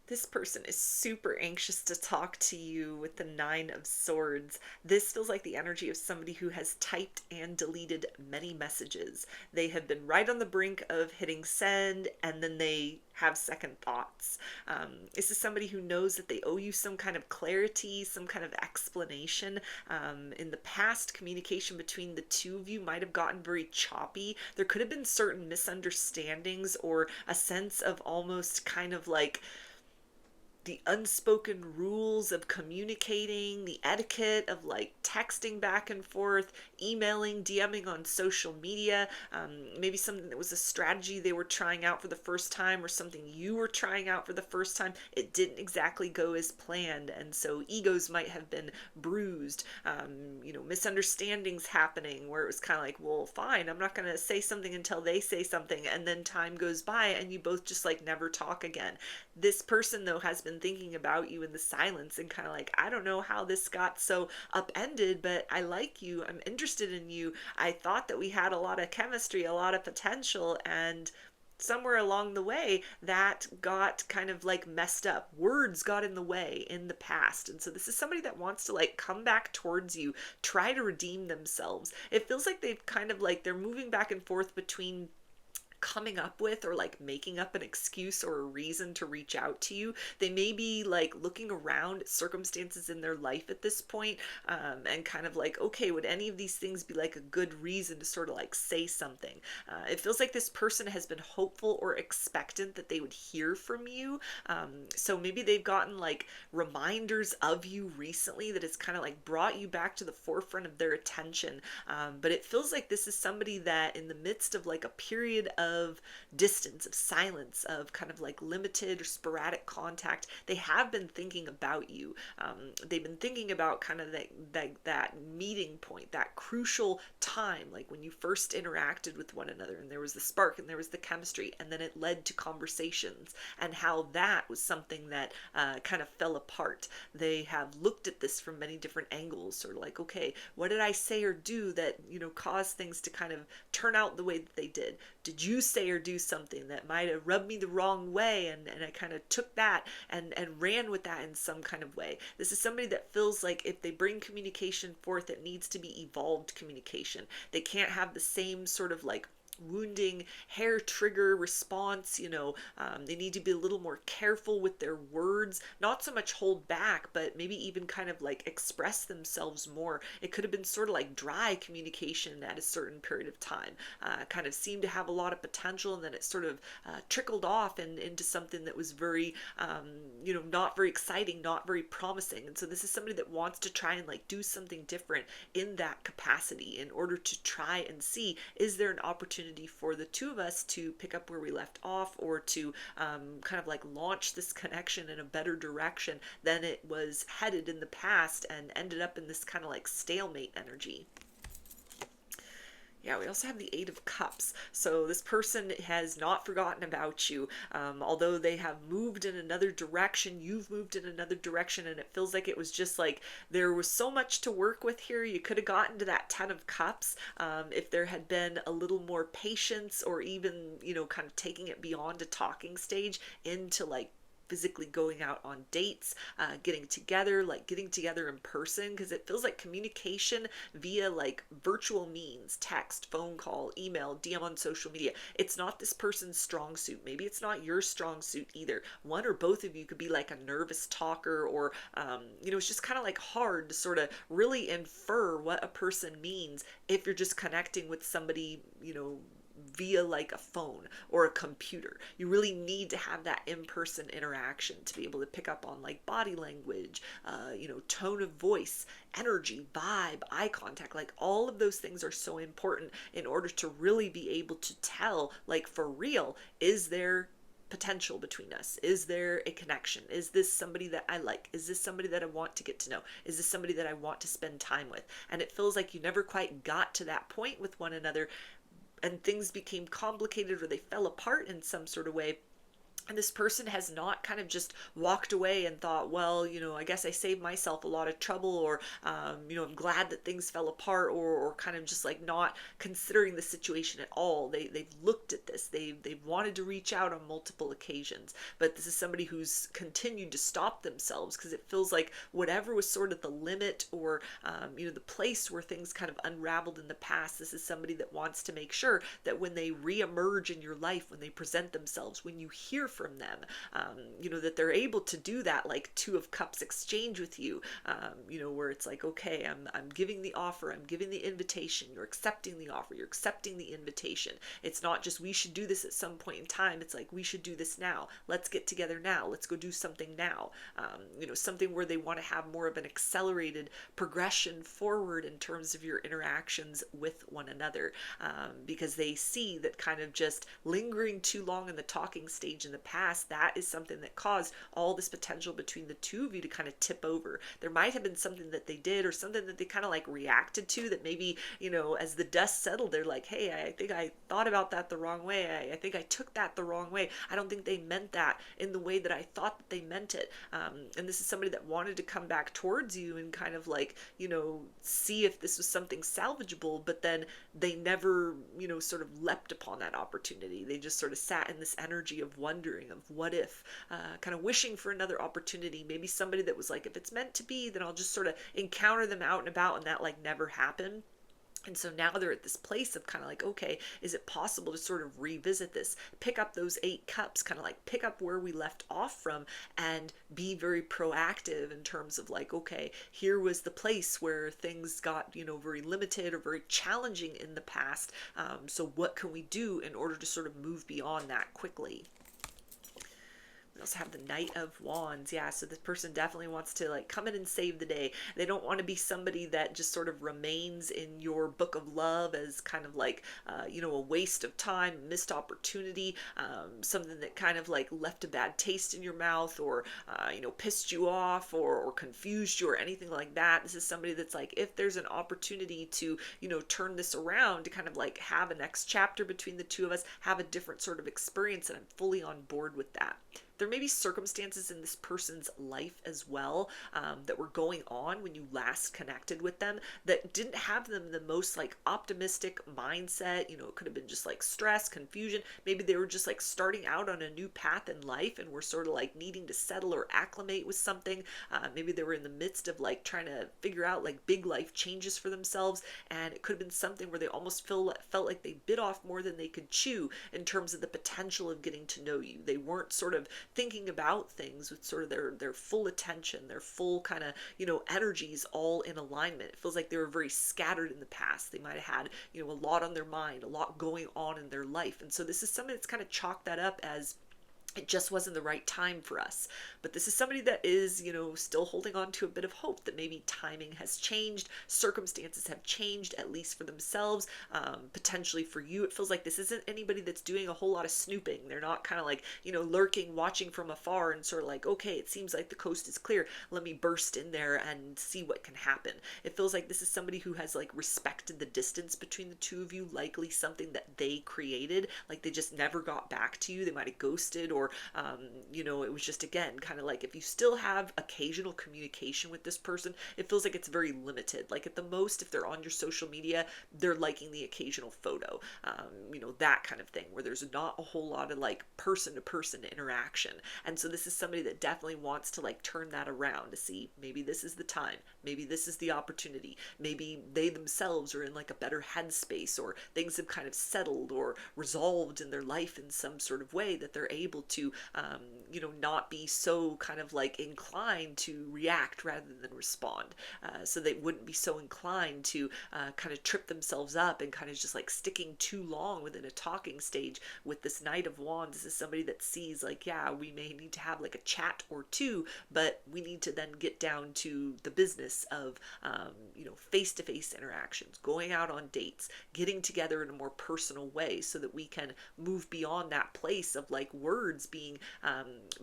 This person is super anxious to talk to you with the Nine of Swords. This feels like the energy of somebody who has typed and deleted many messages. They have been right on the brink of hitting send and then they have second thoughts. This is somebody who knows that they owe you some kind of clarity, some kind of explanation. In the past, communication between the two of you might have gotten very choppy. There could have been certain misunderstandings or a sense of almost kind of like the unspoken rules of communicating, the etiquette of like texting back and forth, emailing, DMing on social media, maybe something that was a strategy they were trying out for the first time or something you were trying out for the first time. It didn't exactly go as planned, and so egos might have been bruised. Misunderstandings happening where it was kind of like, well, fine, I'm not going to say something until they say something, and then time goes by and you both just like never talk again. This person though has been thinking about you in the silence and kind of like, I don't know how this got so upended, but I like you, I'm interested in you, I thought that we had a lot of chemistry, a lot of potential, and somewhere along the way that got kind of like messed up, words got in the way in the past. And so this is somebody that wants to like come back towards you, try to redeem themselves. It feels like they've kind of like they're moving back and forth between coming up with or like making up an excuse or a reason to reach out to you. They may be like looking around at circumstances in their life at this point, and kind of like, okay, would any of these things be like a good reason to sort of like say something? It feels like this person has been hopeful or expectant that they would hear from you. So maybe they've gotten like reminders of you recently that has kind of like brought you back to the forefront of their attention. But it feels like this is somebody that in the midst of like a period of distance, of silence, of kind of like limited or sporadic contact, they have been thinking about you. They've been thinking about kind of that meeting point, that crucial time, like when you first interacted with one another and there was the spark and there was the chemistry, and then it led to conversations, and how that was something that kind of fell apart. They have looked at this from many different angles, sort of like, okay, what did I say or do that, caused things to kind of turn out the way that they did? Did you say or do something that might have rubbed me the wrong way, and I kind of took that and ran with that in some kind of way? This is somebody that feels like if they bring communication forth, it needs to be evolved communication. They can't have the same sort of like wounding hair trigger response. They need to be a little more careful with their words, not so much hold back, but maybe even kind of like express themselves more. It could have been sort of like dry communication at a certain period of time, kind of seemed to have a lot of potential, and then it sort of trickled off and into something that was very not very exciting, not very promising. And so this is somebody that wants to try and like do something different in that capacity in order to try and see, is there an opportunity for the two of us to pick up where we left off, or to kind of like launch this connection in a better direction than it was headed in the past and ended up in this kind of like stalemate energy. Yeah, we also have the Eight of Cups. So this person has not forgotten about you. Although they have moved in another direction, you've moved in another direction, and it feels like it was just like there was so much to work with here. You could have gotten to that Ten of Cups if there had been a little more patience, or even, kind of taking it beyond a talking stage into like physically going out on dates, getting together in person, because it feels like communication via like virtual means, text, phone call, email, DM on social media, it's not this person's strong suit. Maybe it's not your strong suit either. One or both of you could be like a nervous talker, or it's just kind of like hard to sort of really infer what a person means if you're just connecting with somebody, via like a phone or a computer. You really need to have that in-person interaction to be able to pick up on like body language, tone of voice, energy, vibe, eye contact. Like all of those things are so important in order to really be able to tell, like for real, is there potential between us? Is there a connection? Is this somebody that I like? Is this somebody that I want to get to know? Is this somebody that I want to spend time with? And it feels like you never quite got to that point with one another, and things became complicated or they fell apart in some sort of way And this person has not kind of just walked away and thought, well, I guess I saved myself a lot of trouble, or I'm glad that things fell apart, or kind of just like not considering the situation at all. They've looked at this, they've wanted to reach out on multiple occasions, but this is somebody who's continued to stop themselves, because it feels like whatever was sort of the limit, or the place where things kind of unraveled in the past, this is somebody that wants to make sure that when they reemerge in your life, when they present themselves, when you hear from them, that they're able to do that like Two of Cups exchange with you, where it's like, okay, I'm giving the offer, I'm giving the invitation, you're accepting the offer, you're accepting the invitation. It's not just we should do this at some point in time, it's like we should do this now, let's get together now, let's go do something now. Something where they want to have more of an accelerated progression forward in terms of your interactions with one another, because they see that kind of just lingering too long in the talking stage in the past, that is something that caused all this potential between the two of you to kind of tip over. There might have been something that they did, or something that they kind of like reacted to, that maybe, as the dust settled, they're like, hey, I think I thought about that the wrong way. I think I took that the wrong way. I don't think they meant that in the way that I thought that they meant it. And this is somebody that wanted to come back towards you and kind of like, see if this was something salvageable, but then they never, sort of leapt upon that opportunity. They just sort of sat in this energy of wondering, of what if, kind of wishing for another opportunity. Maybe somebody that was like, if it's meant to be, then I'll just sort of encounter them out and about, and that like never happened. And so now they're at this place of kind of like, okay, is it possible to sort of revisit this, pick up those 8 cups, kind of like pick up where we left off from, and be very proactive in terms of like, okay, here was the place where things got, very limited or very challenging in the past. So what can we do in order to sort of move beyond that quickly? We also have the Knight of Wands. Yeah, so this person definitely wants to like come in and save the day. They don't want to be somebody that just sort of remains in your book of love as kind of like, a waste of time, missed opportunity, something that kind of like left a bad taste in your mouth, or, pissed you off, or confused you, or anything like that. This is somebody that's like, if there's an opportunity to, turn this around, to kind of like have a next chapter between the two of us, have a different sort of experience, and I'm fully on board with that. There may be circumstances in this person's life as well, that were going on when you last connected with them, that didn't have them the most like optimistic mindset. It could have been just like stress, confusion. Maybe they were just like starting out on a new path in life and were sort of like needing to settle or acclimate with something. Maybe they were in the midst of like trying to figure out like big life changes for themselves, and it could have been something where they almost felt like they bit off more than they could chew in terms of the potential of getting to know you. They weren't sort of thinking about things with sort of their full attention, their full kind of, energies all in alignment. It feels like they were very scattered in the past. They might have had, a lot on their mind, a lot going on in their life. And so this is somebody that's kind of chalked that up as, it just wasn't the right time for us. But this is somebody that is, still holding on to a bit of hope that maybe timing has changed, circumstances have changed, at least for themselves, potentially for you. It feels like this isn't anybody that's doing a whole lot of snooping. They're not kind of like, lurking, watching from afar and sort of like, okay, it seems like the coast is clear, let me burst in there and see what can happen. It feels like this is somebody who has like respected the distance between the two of you, likely something that they created, like they just never got back to you. They might have ghosted, or it was just, again, kind of like, if you still have occasional communication with this person, it feels like it's very limited. Like at the most, if they're on your social media, they're liking the occasional photo, that kind of thing, where there's not a whole lot of like person to person interaction. And so this is somebody that definitely wants to like turn that around, to see maybe this is the time, maybe this is the opportunity, maybe they themselves are in like a better headspace, or things have kind of settled or resolved in their life in some sort of way that they're able to, not be so kind of like inclined to react rather than respond. So they wouldn't be so inclined to kind of trip themselves up and kind of just like sticking too long within a talking stage. With this Knight of Wands, this is somebody that sees like, yeah, we may need to have like a chat or two, but we need to then get down to the business of, face-to-face interactions, going out on dates, getting together in a more personal way, so that we can move beyond that place of like words swords being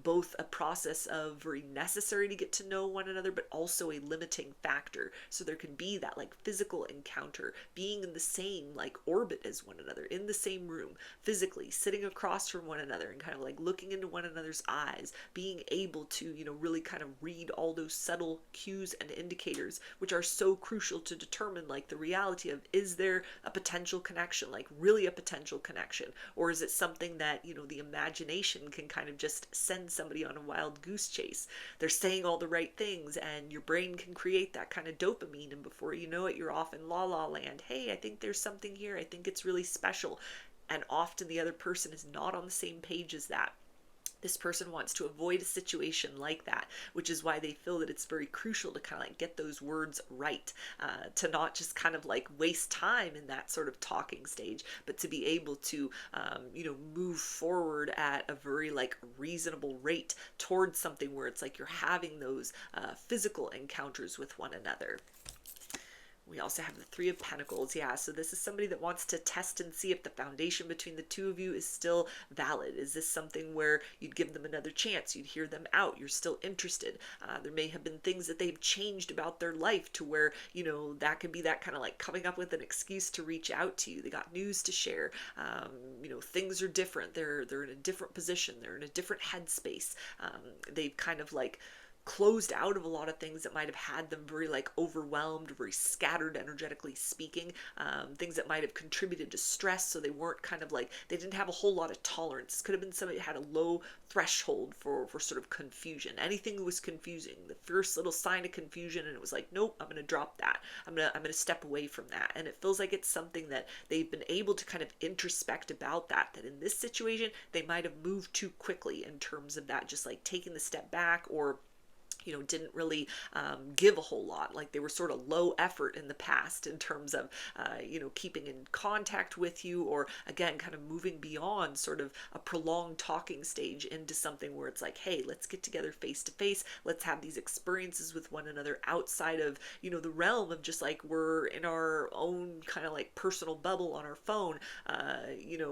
both a process of very necessary to get to know one another, but also a limiting factor. So there can be that like physical encounter, being in the same like orbit as one another, in the same room, physically sitting across from one another and kind of like looking into one another's eyes, being able to, really kind of read all those subtle cues and indicators, which are so crucial to determine like the reality of, is there a potential connection, like really a potential connection, or is it something that, the imagination can kind of just send somebody on a wild goose chase. They're saying all the right things and your brain can create that kind of dopamine, and before you know it, you're off in la la land. Hey, I think there's something here. I think it's really special. And often the other person is not on the same page as that. This person wants to avoid a situation like that, which is why they feel that it's very crucial to kind of like get those words right, to not just kind of like waste time in that sort of talking stage, but to be able to, move forward at a very like reasonable rate towards something where it's like you're having those physical encounters with one another. We also have the Three of Pentacles. Yeah, so this is somebody that wants to test and see if the foundation between the two of you is still valid. Is this something where you'd give them another chance? You'd hear them out. You're still interested. There may have been things that they've changed about their life to where, that could be that kind of like coming up with an excuse to reach out to you. They got news to share. Things are different. They're in a different position. They're in a different headspace. They've kind of like closed out of a lot of things that might have had them very like overwhelmed, very scattered energetically speaking, things that might have contributed to stress. So they weren't kind of like, they didn't have a whole lot of tolerance. This could have been somebody that had a low threshold for sort of confusion. Anything that was confusing, the first little sign of confusion, and it was like, nope, I'm going to drop that. I'm going to step away from that. And it feels like it's something that they've been able to kind of introspect about that in this situation, they might have moved too quickly in terms of that, just like taking the step back, or didn't really give a whole lot. Like they were sort of low effort in the past in terms of, keeping in contact with you, or again, kind of moving beyond sort of a prolonged talking stage into something where it's like, hey, let's get together face to face. Let's have these experiences with one another outside of, the realm of just like we're in our own kind of like personal bubble on our phone,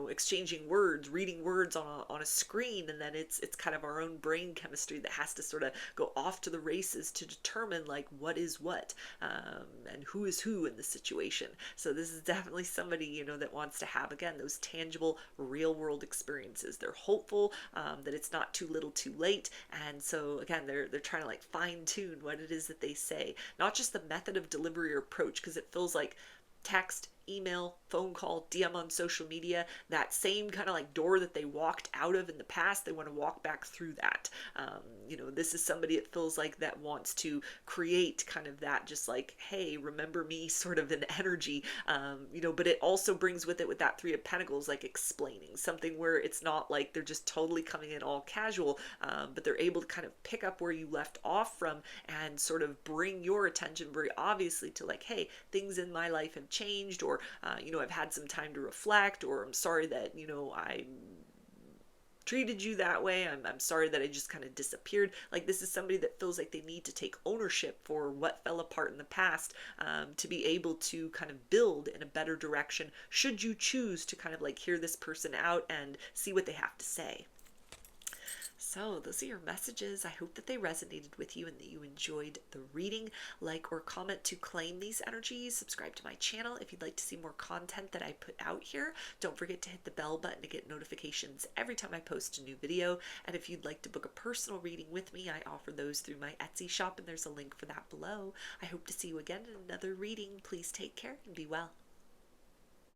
exchanging words, reading words on a screen. And then it's kind of our own brain chemistry that has to sort of go off to the races to determine like what is what, and who is who in the situation. So this is definitely somebody that wants to have, again, those tangible real world experiences. They're hopeful that it's not too little too late, and so again they're trying to like fine tune what it is that they say, not just the method of delivery or approach, because it feels like text, email, phone call, DM on social media, that same kind of like door that they walked out of in the past, they want to walk back through that. This is somebody, it feels like, that wants to create kind of that just like, hey, remember me sort of an energy, but it also brings with it, with that Three of Pentacles, like explaining something where it's not like they're just totally coming in all casual, but they're able to kind of pick up where you left off from and sort of bring your attention very obviously to like, hey, things in my life have changed, or I've had some time to reflect, or I'm sorry that I treated you that way. I'm sorry that I just kind of disappeared. Like this is somebody that feels like they need to take ownership for what fell apart in the past, to be able to kind of build in a better direction, should you choose to kind of like hear this person out and see what they have to say. So those are your messages. I hope that they resonated with you and that you enjoyed the reading. Like or comment to claim these energies. Subscribe to my channel if you'd like to see more content that I put out here. Don't forget to hit the bell button to get notifications every time I post a new video. And if you'd like to book a personal reading with me, I offer those through my Etsy shop, and there's a link for that below. I hope to see you again in another reading. Please take care and be well.